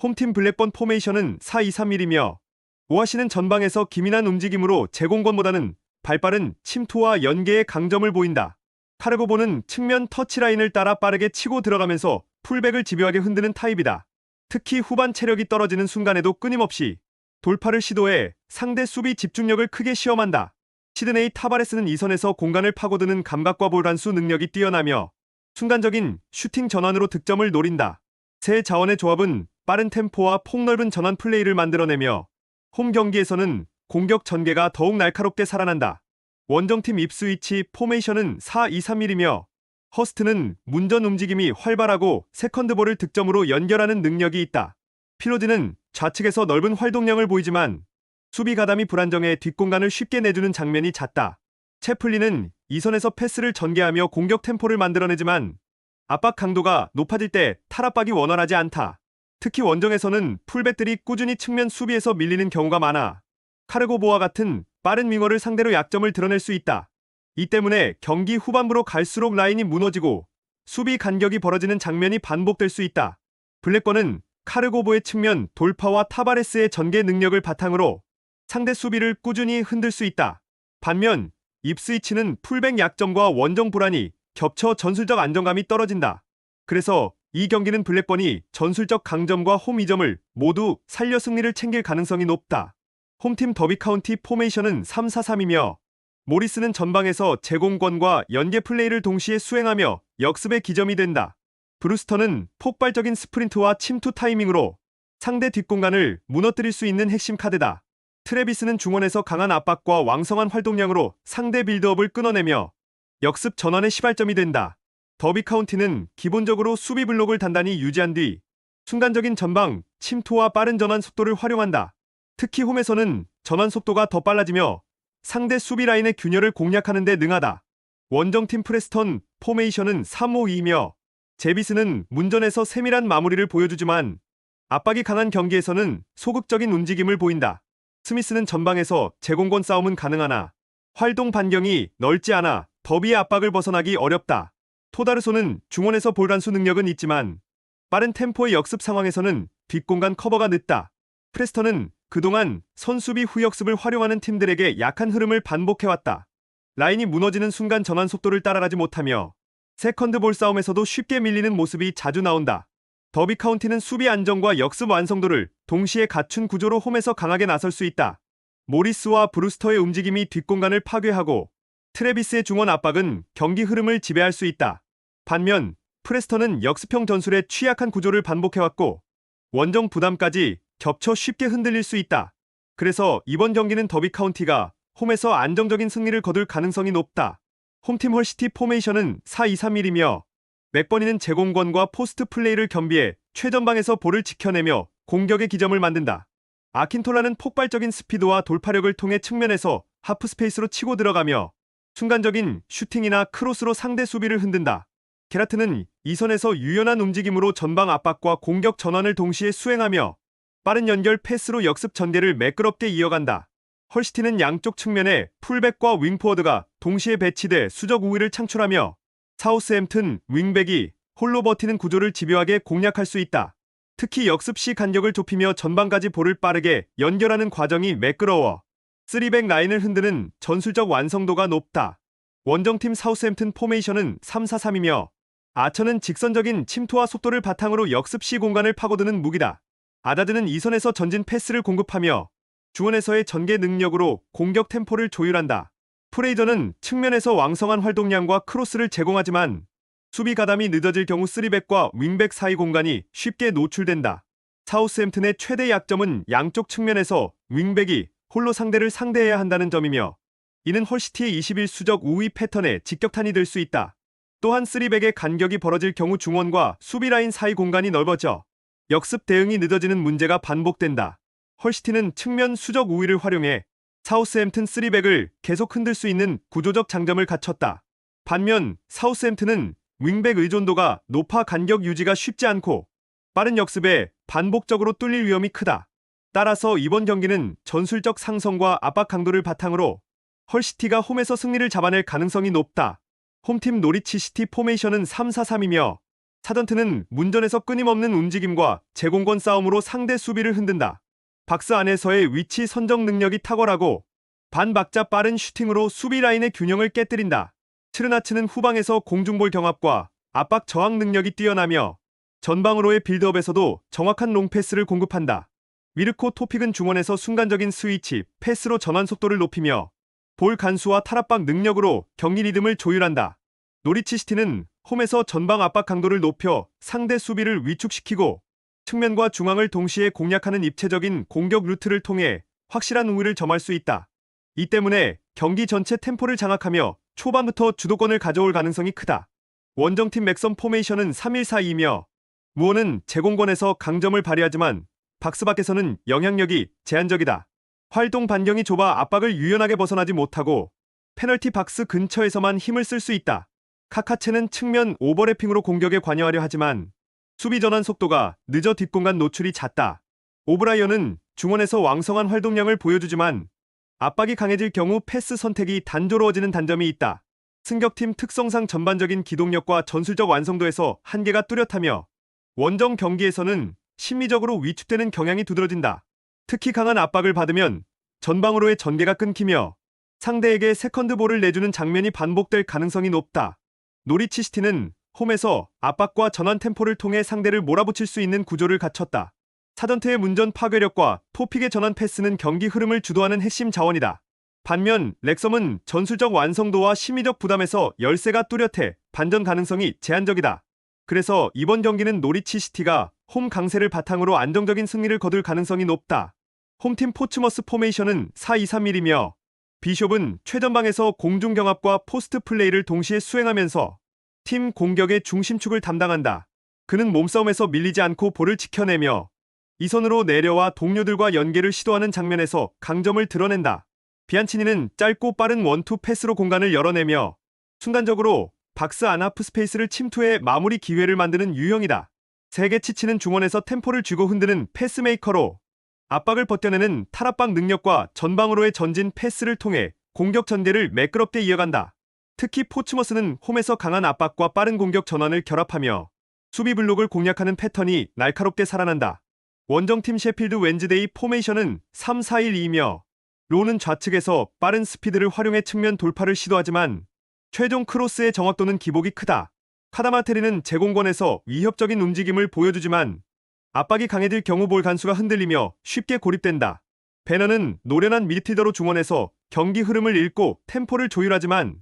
홈팀 블랙번 포메이션은 4-2-3-1이며 오아시는 전방에서 기민한 움직임으로 제공권보다는 발빠른 침투와 연계의 강점을 보인다. 카르고보는 측면 터치라인을 따라 빠르게 치고 들어가면서 풀백을 집요하게 흔드는 타입이다. 특히 후반 체력이 떨어지는 순간에도 끊임없이 돌파를 시도해 상대 수비 집중력을 크게 시험한다. 시드네이 타바레스는 이 선에서 공간을 파고드는 감각과 볼 환수 능력이 뛰어나며 순간적인 슈팅 전환으로 득점을 노린다. 세 자원의 조합은 빠른 템포와 폭넓은 전환 플레이를 만들어내며 홈 경기에서는 공격 전개가 더욱 날카롭게 살아난다. 원정팀 입스위치 포메이션은 4-2-3-1이며 허스트는 문전 움직임이 활발하고 세컨드볼을 득점으로 연결하는 능력이 있다. 피로즈는 좌측에서 넓은 활동량을 보이지만 수비 가담이 불안정해 뒷공간을 쉽게 내주는 장면이 잦다. 채플린은 이 선에서 패스를 전개하며 공격 템포를 만들어내지만 압박 강도가 높아질 때 탈압박이 원활하지 않다. 특히 원정에서는 풀백들이 꾸준히 측면 수비에서 밀리는 경우가 많아 카르고보와 같은 빠른 윙어를 상대로 약점을 드러낼 수 있다. 이 때문에 경기 후반부로 갈수록 라인이 무너지고 수비 간격이 벌어지는 장면이 반복될 수 있다. 블랙번은 카르고보의 측면 돌파와 타바레스의 전개 능력을 바탕으로 상대 수비를 꾸준히 흔들 수 있다. 반면 입스위치는 풀백 약점과 원정 불안이 겹쳐 전술적 안정감이 떨어진다. 그래서 이 경기는 블랙번이 전술적 강점과 홈 이점을 모두 살려 승리를 챙길 가능성이 높다. 홈팀 더비 카운티 포메이션은 3-4-3이며 모리스는 전방에서 제공권과 연계 플레이를 동시에 수행하며 역습의 기점이 된다. 브루스터는 폭발적인 스프린트와 침투 타이밍으로 상대 뒷공간을 무너뜨릴 수 있는 핵심 카드다. 트래비스는 중원에서 강한 압박과 왕성한 활동량으로 상대 빌드업을 끊어내며 역습 전환의 시발점이 된다. 더비 카운티는 기본적으로 수비 블록을 단단히 유지한 뒤 순간적인 전방, 침투와 빠른 전환 속도를 활용한다. 특히 홈에서는 전환 속도가 더 빨라지며 상대 수비 라인의 균열을 공략하는 데 능하다. 원정팀 프레스턴 포메이션은 3-5-2이며 제비스는 문전에서 세밀한 마무리를 보여주지만 압박이 강한 경기에서는 소극적인 움직임을 보인다. 스미스는 전방에서 제공권 싸움은 가능하나 활동 반경이 넓지 않아 더비의 압박을 벗어나기 어렵다. 토다르소는 중원에서 볼 환수 능력은 있지만 빠른 템포의 역습 상황에서는 뒷공간 커버가 늦다. 프레스턴은 그동안 선수비 후역습을 활용하는 팀들에게 약한 흐름을 반복해왔다. 라인이 무너지는 순간 전환 속도를 따라가지 못하며 세컨드볼 싸움에서도 쉽게 밀리는 모습이 자주 나온다. 더비 카운티는 수비 안정과 역습 완성도를 동시에 갖춘 구조로 홈에서 강하게 나설 수 있다. 모리스와 브루스터의 움직임이 뒷공간을 파괴하고 트래비스의 중원 압박은 경기 흐름을 지배할 수 있다. 반면 프레스턴은 역습형 전술에 취약한 구조를 반복해왔고 원정 부담까지 겹쳐 쉽게 흔들릴 수 있다. 그래서 이번 경기는 더비 카운티가 홈에서 안정적인 승리를 거둘 가능성이 높다. 홈팀 헐시티 포메이션은 4-2-3-1이며 맥버니는 제공권과 포스트 플레이를 겸비해 최전방에서 볼을 지켜내며 공격의 기점을 만든다. 아킨톨라는 폭발적인 스피드와 돌파력을 통해 측면에서 하프 스페이스로 치고 들어가며 순간적인 슈팅이나 크로스로 상대 수비를 흔든다. 게라트는 이 선에서 유연한 움직임으로 전방 압박과 공격 전환을 동시에 수행하며 빠른 연결 패스로 역습 전개를 매끄럽게 이어간다. 헐시티는 양쪽 측면에 풀백과 윙포워드가 동시에 배치돼 수적 우위를 창출하며 사우스햄튼 윙백이 홀로 버티는 구조를 집요하게 공략할 수 있다. 특히 역습 시 간격을 좁히며 전방까지 볼을 빠르게 연결하는 과정이 매끄러워 3백 라인을 흔드는 전술적 완성도가 높다. 원정팀 사우스햄튼 포메이션은 3-4-3이며 아처는 직선적인 침투와 속도를 바탕으로 역습 시 공간을 파고드는 무기다. 아다드는 이 선에서 전진 패스를 공급하며 중원에서의 전개 능력으로 공격 템포를 조율한다. 프레이저는 측면에서 왕성한 활동량과 크로스를 제공하지만 수비 가담이 늦어질 경우 3백과 윙백 사이 공간이 쉽게 노출된다. 사우스햄튼의 최대 약점은 양쪽 측면에서 윙백이 홀로 상대를 상대해야 한다는 점이며 이는 헐시티의 21수적 우위 패턴에 직격탄이 될 수 있다. 또한 3백의 간격이 벌어질 경우 중원과 수비 라인 사이 공간이 넓어져 역습 대응이 늦어지는 문제가 반복된다. 헐시티는 측면 수적 우위를 활용해 사우스햄튼 3백을 계속 흔들 수 있는 구조적 장점을 갖췄다. 반면 사우스햄튼은 윙백 의존도가 높아 간격 유지가 쉽지 않고 빠른 역습에 반복적으로 뚫릴 위험이 크다. 따라서 이번 경기는 전술적 상성과 압박 강도를 바탕으로 헐시티가 홈에서 승리를 잡아낼 가능성이 높다. 홈팀 노리치 시티 포메이션은 3-4-3이며 사전트는 문전에서 끊임없는 움직임과 제공권 싸움으로 상대 수비를 흔든다. 박스 안에서의 위치 선정 능력이 탁월하고 반박자 빠른 슈팅으로 수비 라인의 균형을 깨뜨린다. 츠르나츠는 후방에서 공중볼 경합과 압박 저항 능력이 뛰어나며 전방으로의 빌드업에서도 정확한 롱패스를 공급한다. 미르코 토픽은 중원에서 순간적인 스위치, 패스로 전환 속도를 높이며 볼 간수와 탈압박 능력으로 경기 리듬을 조율한다. 노리치 시티는 홈에서 전방 압박 강도를 높여 상대 수비를 위축시키고 측면과 중앙을 동시에 공략하는 입체적인 공격 루트를 통해 확실한 우위를 점할 수 있다. 이 때문에 경기 전체 템포를 장악하며 초반부터 주도권을 가져올 가능성이 크다. 원정팀 맥선 포메이션은 3-1-4-2며 무어는 제공권에서 강점을 발휘하지만 박스 밖에서는 영향력이 제한적이다. 활동 반경이 좁아 압박을 유연하게 벗어나지 못하고 페널티 박스 근처에서만 힘을 쓸 수 있다. 카카체는 측면 오버래핑으로 공격에 관여하려 하지만 수비 전환 속도가 늦어 뒷공간 노출이 잦다. 오브라이언은 중원에서 왕성한 활동량을 보여주지만 압박이 강해질 경우 패스 선택이 단조로워지는 단점이 있다. 승격팀 특성상 전반적인 기동력과 전술적 완성도에서 한계가 뚜렷하며 원정 경기에서는 심리적으로 위축되는 경향이 두드러진다. 특히 강한 압박을 받으면 전방으로의 전개가 끊기며 상대에게 세컨드볼을 내주는 장면이 반복될 가능성이 높다. 노리치 시티는 홈에서 압박과 전환 템포를 통해 상대를 몰아붙일 수 있는 구조를 갖췄다. 사전트의 문전 파괴력과 토픽의 전환 패스는 경기 흐름을 주도하는 핵심 자원이다. 반면 렉섬은 전술적 완성도와 심리적 부담에서 열세가 뚜렷해 반전 가능성이 제한적이다. 그래서 이번 경기는 노리치 시티가 홈 강세를 바탕으로 안정적인 승리를 거둘 가능성이 높다. 홈팀 포츠머스 포메이션은 4-2-3-1이며 비숍은 최전방에서 공중 경합과 포스트 플레이를 동시에 수행하면서 팀 공격의 중심축을 담당한다. 그는 몸싸움에서 밀리지 않고 볼을 지켜내며 이선으로 내려와 동료들과 연계를 시도하는 장면에서 강점을 드러낸다. 비안치니는 짧고 빠른 원투 패스로 공간을 열어내며 순간적으로 박스 안 하프 스페이스를 침투해 마무리 기회를 만드는 유형이다. 세게 치치는 중원에서 템포를 쥐고 흔드는 패스메이커로 압박을 버텨내는 탈압박 능력과 전방으로의 전진 패스를 통해 공격 전개를 매끄럽게 이어간다. 특히 포츠머스는 홈에서 강한 압박과 빠른 공격 전환을 결합하며 수비 블록을 공략하는 패턴이 날카롭게 살아난다. 원정팀 셰필드 웬즈데이 포메이션은 3-4-1-2이며 로는 좌측에서 빠른 스피드를 활용해 측면 돌파를 시도하지만 최종 크로스의 정확도는 기복이 크다. 카다마테리는 제공권에서 위협적인 움직임을 보여주지만 압박이 강해질 경우 볼 간수가 흔들리며 쉽게 고립된다. 베너는 노련한 미드필더로 중원에서 경기 흐름을 읽고 템포를 조율하지만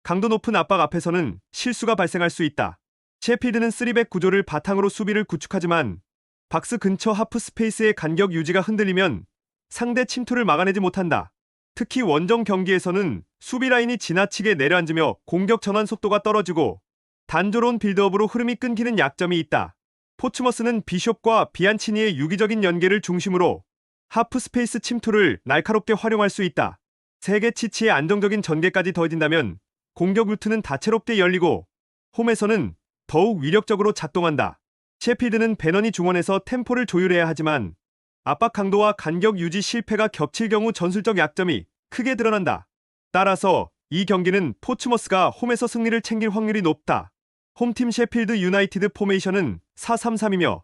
강도 높은 압박 앞에서는 실수가 발생할 수 있다. 셰필드는 3백 구조를 바탕으로 수비를 구축하지만 박스 근처 하프 스페이스의 간격 유지가 흔들리면 상대 침투를 막아내지 못한다. 특히 원정 경기에서는 수비 라인이 지나치게 내려앉으며 공격 전환 속도가 떨어지고 단조로운 빌드업으로 흐름이 끊기는 약점이 있다. 포츠머스는 비숍과 비안치니의 유기적인 연계를 중심으로 하프 스페이스 침투를 날카롭게 활용할 수 있다. 세계 치치의 안정적인 전개까지 더해진다면 공격 루트는 다채롭게 열리고 홈에서는 더욱 위력적으로 작동한다. 셰필드는 베넌이 중원에서 템포를 조율해야 하지만 압박 강도와 간격 유지 실패가 겹칠 경우 전술적 약점이 크게 드러난다. 따라서 이 경기는 포츠머스가 홈에서 승리를 챙길 확률이 높다. 홈팀 셰필드 유나이티드 포메이션은 4-3-3이며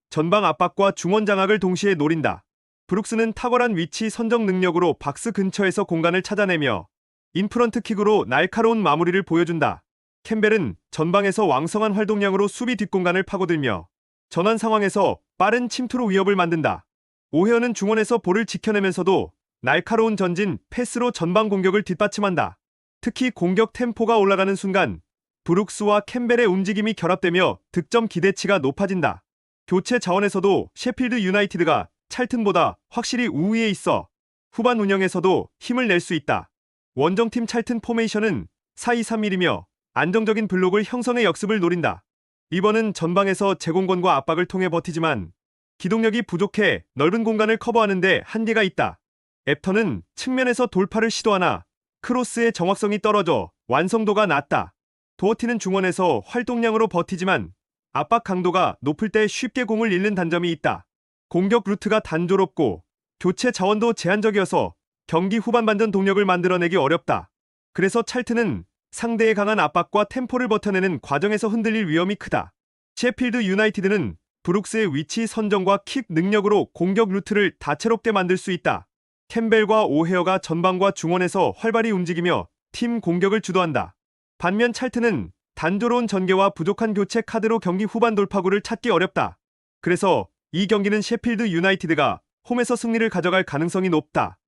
전방 압박과 중원 장악을 동시에 노린다. 브룩스는 탁월한 위치 선정 능력으로 박스 근처에서 공간을 찾아내며 인프런트 킥으로 날카로운 마무리를 보여준다. 캠벨은 전방에서 왕성한 활동량으로 수비 뒷공간을 파고들며 전환 상황에서 빠른 침투로 위협을 만든다. 오헤어는 중원에서 볼을 지켜내면서도 날카로운 전진, 패스로 전방 공격을 뒷받침한다. 특히 공격 템포가 올라가는 순간 브룩스와 캠벨의 움직임이 결합되며 득점 기대치가 높아진다. 교체 자원에서도 셰필드 유나이티드가 찰튼보다 확실히 우위에 있어 후반 운영에서도 힘을 낼 수 있다. 원정팀 찰튼 포메이션은 4-2-3-1이며 안정적인 블록을 형성의 역습을 노린다. 리버는 전방에서 제공권과 압박을 통해 버티지만 기동력이 부족해 넓은 공간을 커버하는데 한계가 있다. 앱턴은 측면에서 돌파를 시도하나 크로스의 정확성이 떨어져 완성도가 낮다. 도어티는 중원에서 활동량으로 버티지만 압박 강도가 높을 때 쉽게 공을 잃는 단점이 있다. 공격 루트가 단조롭고 교체 자원도 제한적이어서 경기 후반 반전 동력을 만들어내기 어렵다. 그래서 찰튼은 상대의 강한 압박과 템포를 버텨내는 과정에서 흔들릴 위험이 크다. 셰필드 유나이티드는 브룩스의 위치 선정과 킥 능력으로 공격 루트를 다채롭게 만들 수 있다. 캠벨과 오헤어가 전방과 중원에서 활발히 움직이며 팀 공격을 주도한다. 반면 찰트는 단조로운 전개와 부족한 교체 카드로 경기 후반 돌파구를 찾기 어렵다. 그래서 이 경기는 셰필드 유나이티드가 홈에서 승리를 가져갈 가능성이 높다.